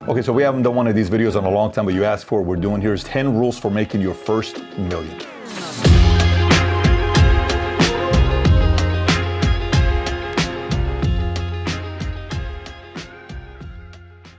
Okay, so we haven't done one of these videos in a long time, but you asked for it. We're doing here's 10 rules for making your first million.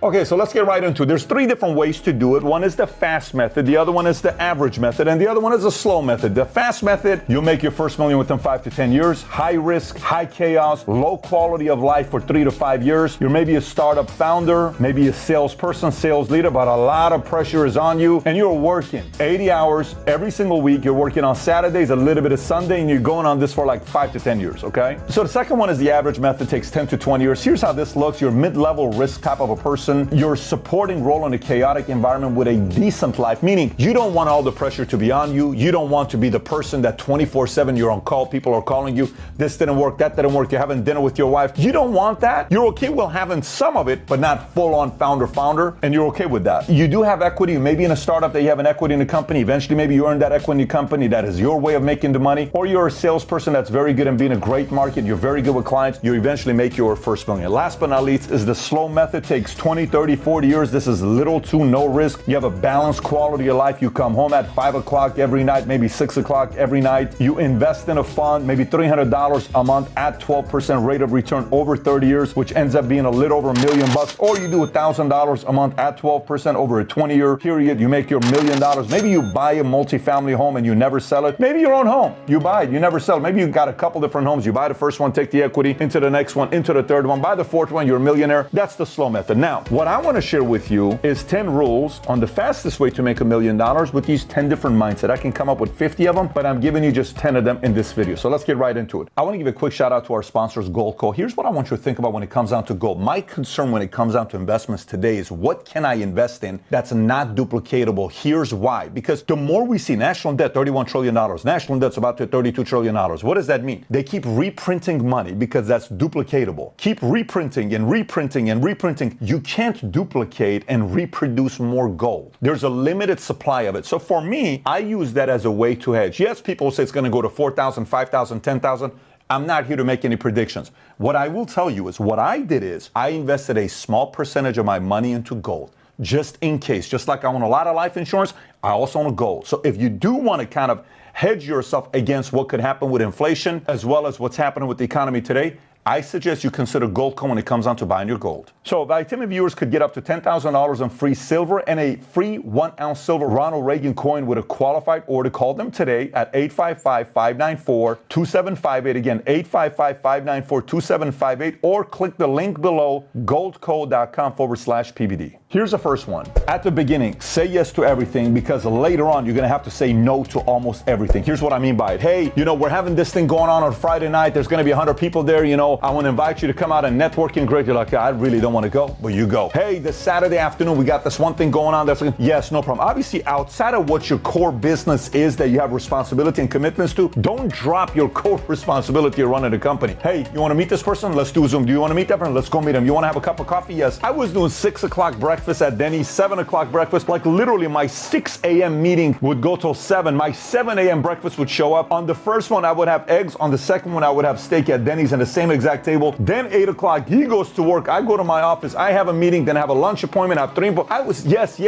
Okay, so let's get right into it. There's 3 different ways to do it. One is the fast method, the other one is the average method, and the other one is the slow method. The fast method, you'll make your first million within 5 to 10 years. High risk, high chaos, low quality of life for 3 to 5 years. You're maybe a startup founder, maybe a salesperson, sales leader, but a lot of pressure is on you, and you're working 80 hours every single week. You're working on Saturdays, a little bit of Sunday, and you're going on this for like 5 to 10 years, okay? So the second one is the average method, takes 10 to 20 years. Here's how this looks. You're mid-level risk type of a person. Your supporting role in a chaotic environment with a decent life, meaning you don't want all the pressure to be on you. You don't want to be the person that 24/7 you're on call. People are calling you. This didn't work. That didn't work. You're having dinner with your wife. You don't want that. You're okay with having some of it, but not full-on founder, and you're okay with that. You do have equity. Maybe in a startup that you have an equity in the company. Eventually, maybe you earn that equity in the company. That is your way of making the money. Or you're a salesperson that's very good in being a great market. You're very good with clients. You eventually make your first million. Last but not least is the slow method. Takes 20, 30, 40 years. This is little to no risk. You have a balanced quality of life. You come home at 5 o'clock every night, maybe 6 o'clock every night. You invest in a fund, maybe $300 a month at 12% rate of return over 30 years, which ends up being a little over $1 million. Or you do $1,000 a month at 12% over a 20-year period. You make your $1 million. Maybe you buy a multifamily home and you never sell it. Maybe your own home. You buy it, you never sell it. Maybe you got a couple different homes. You buy the first one, take the equity into the next one, into the third one. By the fourth one, you're a millionaire. That's the slow method. Now, what I want to share with you is 10 rules on the fastest way to make $1 million with these 10 different mindsets. I can come up with 50 of them, but I'm giving you just 10 of them in this video. So let's get right into it. I want to give a quick shout out to our sponsors, Goldco. Here's what I want you to think about when it comes down to gold. My concern when it comes down to investments today is what can I invest in that's not duplicatable? Here's why. Because the more we see national debt, $31 trillion, national debt's about to $32 trillion. What does that mean? They keep reprinting money because that's duplicatable. Keep reprinting and reprinting and reprinting. You can't duplicate and reproduce more gold. There's a limited supply of it. So for me, I use that as a way to hedge. Yes, people say it's going to go to 4,000, 5,000, 10,000. I'm not here to make any predictions. What I will tell you is what I did is I invested a small percentage of my money into gold just in case. Just like I own a lot of life insurance, I also own gold. So if you do want to kind of hedge yourself against what could happen with inflation as well as what's happening with the economy today, I suggest you consider Goldco when it comes down to buying your gold. So Vitamin viewers could get up to $10,000 in free silver and a free 1-ounce silver Ronald Reagan coin with a qualified order. Call them today at 855-594-2758. Again, 855-594-2758, or click the link below, goldco.com/PBD. Here's the first one. At the beginning, say yes to everything, because later on, you're going to have to say no to almost everything. Here's what I mean by it. Hey, we're having this thing going on Friday night. There's going to be 100 people there. I want to invite you to come out and networking. Great. You're like, I really don't want to go, but you go. Hey, this Saturday afternoon, we got this one thing going on. Yes, no problem. Obviously, outside of what your core business is that you have responsibility and commitments to, don't drop your core responsibility of running a company. Hey, you want to meet this person? Let's do Zoom. Do you want to meet that person? Let's go meet him. You want to have a cup of coffee? Yes. I was doing 6 o'clock breakfast at Denny's, 7 o'clock breakfast. Like literally my 6 a.m. meeting would go till 7. My 7 a.m. breakfast would show up. On the first one, I would have eggs. On the second one, I would have steak at Denny's in the same exact table. Then 8 o'clock, he goes to work. I go to my office. I have a meeting. Then I have a lunch appointment. I have 3. I was, yes.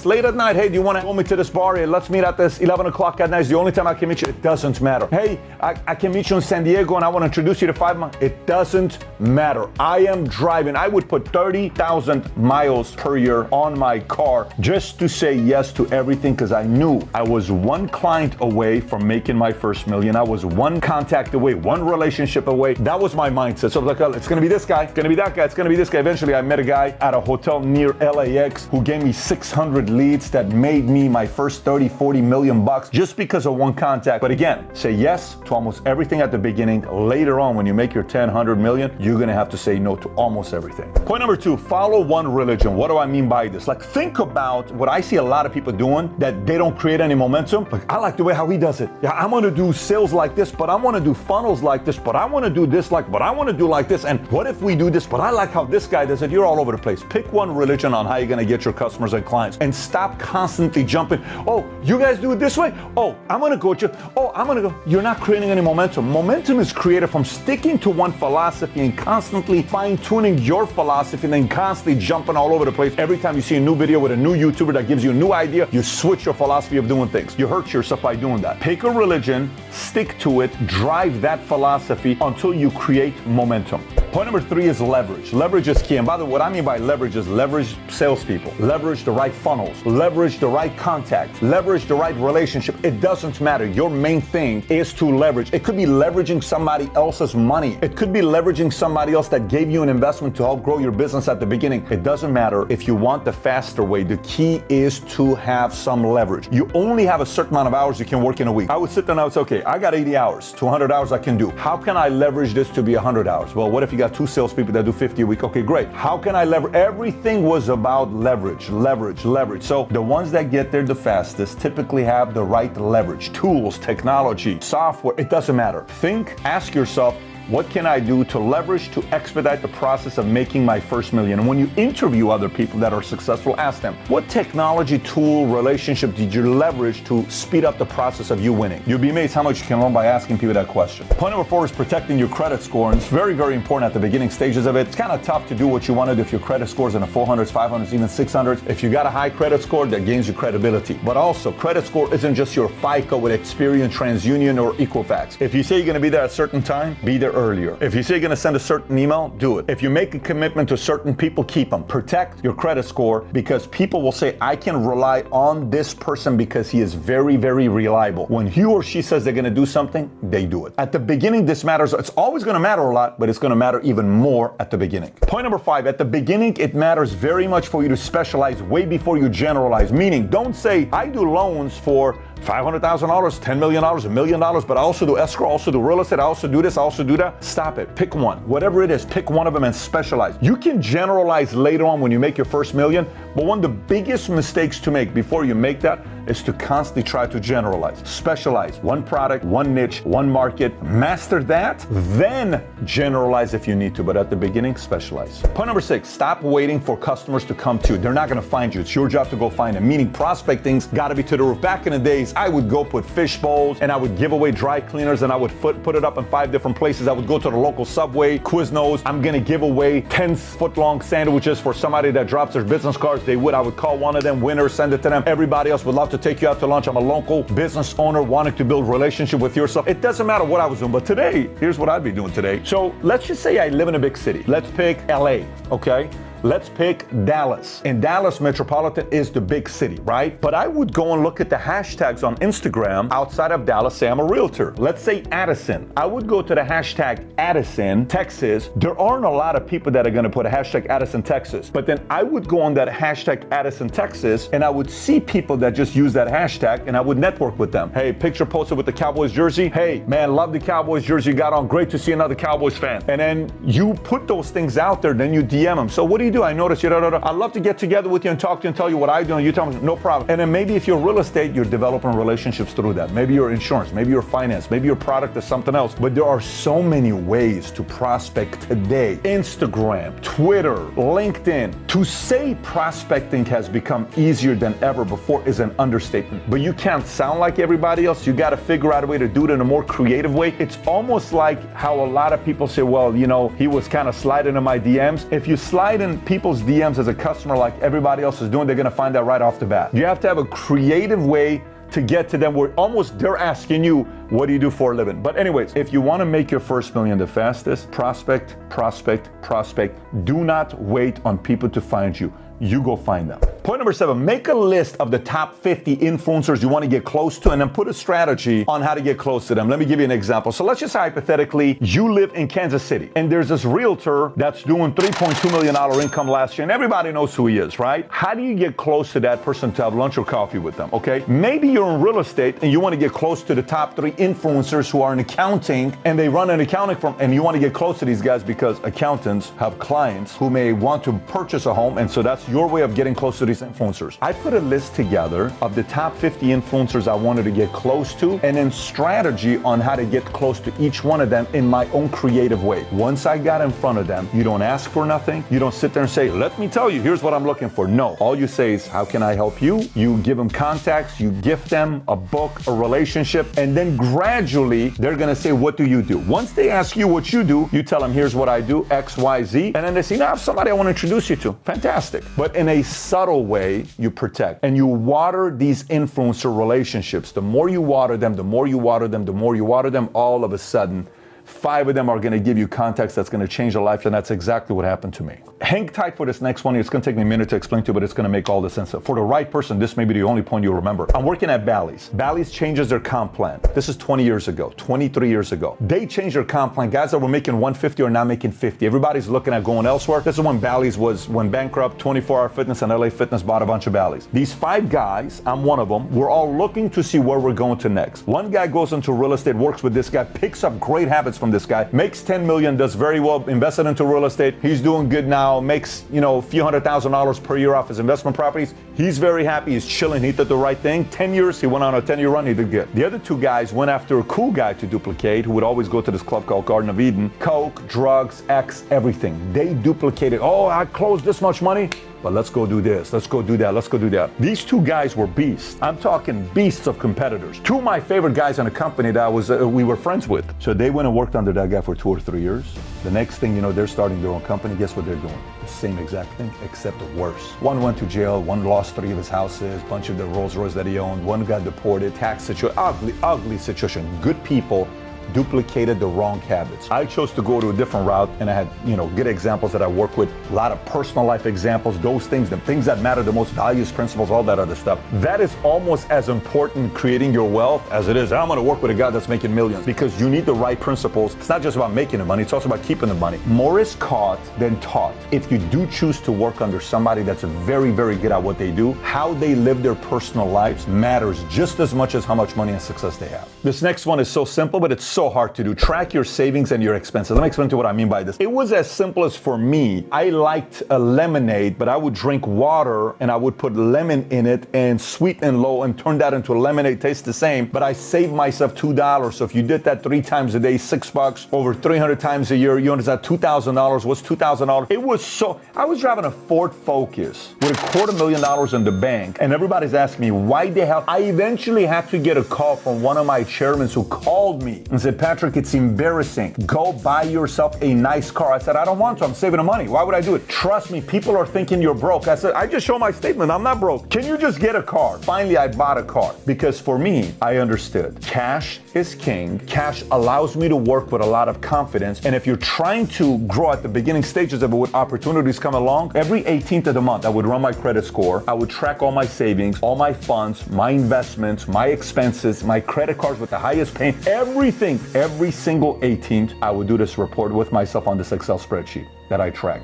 Late at night, hey, do you want to go me to this bar? Hey, let's meet at this 11 o'clock at night. It's the only time I can meet you. It doesn't matter. Hey, I can meet you in San Diego and I want to introduce you to 5 miles. It doesn't matter. I am driving. I would put 30,000 miles per year on my car just to say yes to everything, because I knew I was one client away from making my first million. I was one contact away, one relationship away. That was my mindset. So I was like, it's going to be this guy, it's going to be that guy, it's going to be this guy. Eventually, I met a guy at a hotel near LAX who gave me 600 leads that made me my first 30, 40 million bucks just because of one contact. But again, say yes to almost everything at the beginning. Later on, when you make your 10, 100 million, you're going to have to say no to almost everything. Point number 2, follow one religion. What do I mean by this? Like, think about what I see a lot of people doing that they don't create any momentum. Like, I like the way how he does it. Yeah, I'm going to do sales like this, but I want to do funnels like this, but I want to do this but I want to do like this. And what if we do this? But I like how this guy does it. You're all over the place. Pick one religion on how you're going to get your customers and clients, and stop constantly jumping. Oh, you guys do it this way? Oh, I'm going to coach you. Oh, I'm going to go. You're not creating any momentum. Momentum is created from sticking to one philosophy and constantly fine-tuning your philosophy and then constantly jumping all over the place every time you see a new video with a new YouTuber that gives you a new idea, you switch your philosophy of doing things. You hurt yourself by doing that. Pick a religion, stick to it, drive that philosophy until you create momentum. Point number 3 is leverage. Leverage is key. And by the way, what I mean by leverage is leverage salespeople, leverage the right funnels, leverage the right contacts, leverage the right relationship. It doesn't matter. Your main thing is to leverage. It could be leveraging somebody else's money. It could be leveraging somebody else that gave you an investment to help grow your business at the beginning. It doesn't matter. If you want the faster way, the key is to have some leverage. You only have a certain amount of hours you can work in a week. I would sit there and I would say, okay, I got 80 hours to 100 hours I can do. How can I leverage this to be 100 hours? Well, what if you got 2 salespeople that do 50 a week? Okay, great. How can I leverage? Everything was about leverage, leverage, leverage. So the ones that get there the fastest typically have the right leverage, tools, technology, software. It doesn't matter. Think, ask yourself, what can I do to leverage to expedite the process of making my first million? And when you interview other people that are successful, ask them, what technology, tool, relationship did you leverage to speed up the process of you winning? You'll be amazed how much you can learn by asking people that question. Point number 4 is protecting your credit score. And it's very, very important at the beginning stages of it. It's kind of tough to do what you want to do if your credit score is in the 400s, 500s, even 600s. If you got a high credit score, that gains you credibility. But also, credit score isn't just your FICO with Experian, TransUnion, or Equifax. If you say you're going to be there at a certain time, be there earlier. If you say you're going to send a certain email, do it. If you make a commitment to certain people, keep them. Protect your credit score because people will say, I can rely on this person because he is very, very reliable. When he or she says they're going to do something, they do it. At the beginning, this matters. It's always going to matter a lot, but it's going to matter even more at the beginning. Point number 5, at the beginning, it matters very much for you to specialize way before you generalize. Meaning, don't say, I do loans for $500,000, $10 million, $1 million, but I also do escrow, I also do real estate, I also do this, I also do that. Stop it. Pick one. Whatever it is, pick one of them and specialize. You can generalize later on when you make your first million, but one of the biggest mistakes to make before you make that is to constantly try to generalize. Specialize. One product, one niche, one market. Master that, then generalize if you need to, but at the beginning, specialize. Point number 6, stop waiting for customers to come to you. They're not going to find you. It's your job to go find them, meaning prospecting's got to be to the roof. Back in the days, I would go put fish bowls and I would give away dry cleaners and I would put it up in 5 different places. I would go to the local Subway, Quiznos. I'm going to give away 10-foot-long sandwiches for somebody that drops their business cards. I would call one of them winners, send it to them. Everybody else would love to take you out to lunch. I'm a local business owner wanting to build relationship with yourself. It doesn't matter what I was doing, but today, here's what I'd be doing today. So let's just say I live in a big city. Let's pick LA, okay? Let's pick Dallas. And Dallas Metropolitan is the big city, right? But I would go and look at the hashtags on Instagram outside of Dallas, say I'm a realtor. Let's say Addison. I would go to the hashtag Addison, Texas. There aren't a lot of people that are gonna put a hashtag Addison, Texas. But then I would go on that hashtag Addison, Texas, and I would see people that just use that hashtag and I would network with them. Hey, picture posted with the Cowboys jersey. Hey, man, love the Cowboys jersey you got on. Great to see another Cowboys fan. And then you put those things out there, then you DM them. So what do? I noticed you. I'd love to get together with you and talk to you and tell you what I do. And you tell me, no problem. And then maybe if you're real estate, you're developing relationships through that. Maybe you're insurance, maybe you're finance, maybe your product is something else. But there are so many ways to prospect today. Instagram, Twitter, LinkedIn. To say prospecting has become easier than ever before is an understatement. But you can't sound like everybody else. You got to figure out a way to do it in a more creative way. It's almost like how a lot of people say, well, you know, he was kind of sliding in my DMs. If you slide in people's DMs as a customer like everybody else is doing, they're going to find that right off the bat. You have to have a creative way to get to them where almost they're asking you, what do you do for a living? But anyways, if you want to make your first million the fastest, prospect, prospect, prospect. Do not wait on people to find you. You go find them. Point number 7, make a list of the top 50 influencers you want to get close to and then put a strategy on how to get close to them. Let me give you an example. So let's just say hypothetically, you live in Kansas City and there's this realtor that's doing $3.2 million income last year and everybody knows who he is, right? How do you get close to that person to have lunch or coffee with them, okay? Maybe you're in real estate and you want to get close to the top 3 influencers who are in accounting and they run an accounting firm and you want to get close to these guys because accountants have clients who may want to purchase a home and so that's your way of getting close to these these influencers. I put a list together of the top 50 influencers I wanted to get close to, and then strategy on how to get close to each one of them in my own creative way. Once I got in front of them, you don't ask for nothing. You don't sit there and say, let me tell you, here's what I'm looking for. No, all you say is, how can I help you? You give them contacts, you gift them a book, a relationship, and then gradually they're gonna say, what do you do? Once they ask you what you do, you tell them, here's what I do, X, Y, Z, and then they say, now I have somebody I want to introduce you to. Fantastic. But in a subtle way, you protect and you water these influencer relationships. The more you water them, the more you water them, the more you water them, all of a sudden, 5 of them are going to give you context that's going to change your life, and that's exactly what happened to me. Hang tight for this next one. It's going to take me a minute to explain to you, but it's going to make all the sense. For the right person, this may be the only point you'll remember. I'm working at Bally's. Bally's changes their comp plan. This is 20 years ago, 23 years ago. They changed their comp plan. Guys that were making 150 are now making 50. Everybody's looking at going elsewhere. This is when Bally's went bankrupt. 24-Hour Fitness and LA Fitness bought a bunch of Bally's. These 5 guys, I'm one of them, we're all looking to see where we're going to next. One guy goes into real estate, works with this guy, picks up great habits from this guy, makes 10 million, does very well, invested into real estate. He's doing good now, makes, a few $100,000 per year off his investment properties. He's very happy, he's chilling, he did the right thing. 10 years, he went on a 10-year run, he did good. The other 2 guys went after a cool guy to duplicate, who would always go to this club called Garden of Eden. Coke, drugs, X, everything. They duplicated, oh, I closed this much money, but let's go do this, let's go do that, let's go do that. These 2 guys were beasts. I'm talking beasts of competitors. 2 of my favorite guys in a company that we were friends with. So they went and worked under that guy for 2 or 3 years. The next thing you know, they're starting their own company. Guess what they're doing? The same exact thing, except worse. One went to jail, one lost 3 of his houses, a bunch of the Rolls Royce that he owned, one got deported, tax situation, ugly situation. Good people duplicated the wrong habits. I chose to go to a different route, and I had, good examples that I work with, a lot of personal life examples, those things, the things that matter the most, values, principles, all that other stuff. That is almost as important creating your wealth as it is, I'm going to work with a guy that's making millions, because you need the right principles. It's not just about making the money, it's also about keeping the money. More is caught than taught. If you do choose to work under somebody that's very, very good at what they do, how they live their personal lives matters just as much as how much money and success they have. This next one is so simple, but it's so hard to do. Track your savings and your expenses. Let me explain to you what I mean by this. It was as simple as, for me, I liked a lemonade, but I would drink water and I would put lemon in it and sweeten and low and turn that into a lemonade. Tastes the same, but I saved myself $2. So if you did that 3 times a day, $6, over 300 times a year, you understand $2,000. What's $2,000? It was so, I was driving a Ford Focus with $250,000 in the bank, and everybody's asking me, why the hell? I eventually had to get a call from one of my chairmen who called me and said, Patrick, it's embarrassing. Go buy yourself a nice car. I said, I don't want to. I'm saving the money. Why would I do it? Trust me, people are thinking you're broke. I said, I just show my statement. I'm not broke. Can you just get a car? Finally, I bought a car, because for me, I understood. Cash is king. Cash allows me to work with a lot of confidence. And if you're trying to grow at the beginning stages of it with opportunities come along, every 18th of the month, I would run my credit score. I would track all my savings, all my funds, my investments, my expenses, my credit cards with the highest paying, everything. Every single 18th, I would do this report with myself on this Excel spreadsheet that I track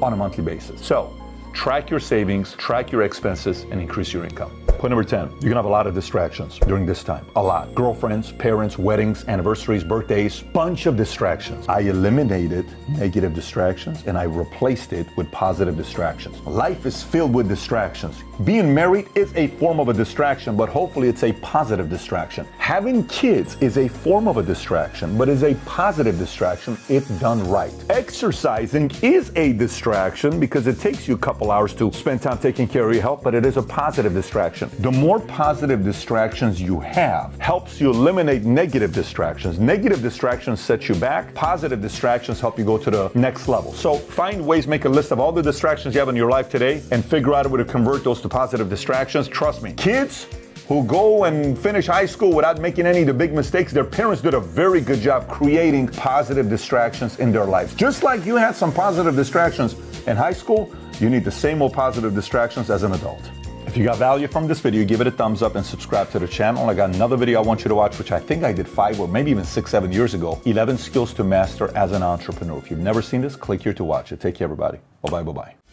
on a monthly basis. So, track your savings, track your expenses, and increase your income. Point number 10, you're gonna have a lot of distractions during this time. A lot. Girlfriends, parents, weddings, anniversaries, birthdays, bunch of distractions. I eliminated negative distractions and I replaced it with positive distractions. Life is filled with distractions. Being married is a form of a distraction, but hopefully it's a positive distraction. Having kids is a form of a distraction, but is a positive distraction if done right. Exercising is a distraction because it takes you a couple hours to spend time taking care of your health, but it is a positive distraction. The more positive distractions you have helps you eliminate negative distractions. Negative distractions set you back. Positive distractions help you go to the next level. So find ways, make a list of all the distractions you have in your life today and figure out a way to convert those to positive distractions. Trust me, kids who go and finish high school without making any of the big mistakes, their parents did a very good job creating positive distractions in their lives. Just like you had some positive distractions in high school, you need the same old positive distractions as an adult. If you got value from this video, give it a thumbs up and subscribe to the channel. I got another video I want you to watch, which I think I did 5 or maybe even 6, 7 years ago. 11 skills to master as an entrepreneur. If you've never seen this, click here to watch it. Take care, everybody. Bye-bye, bye-bye.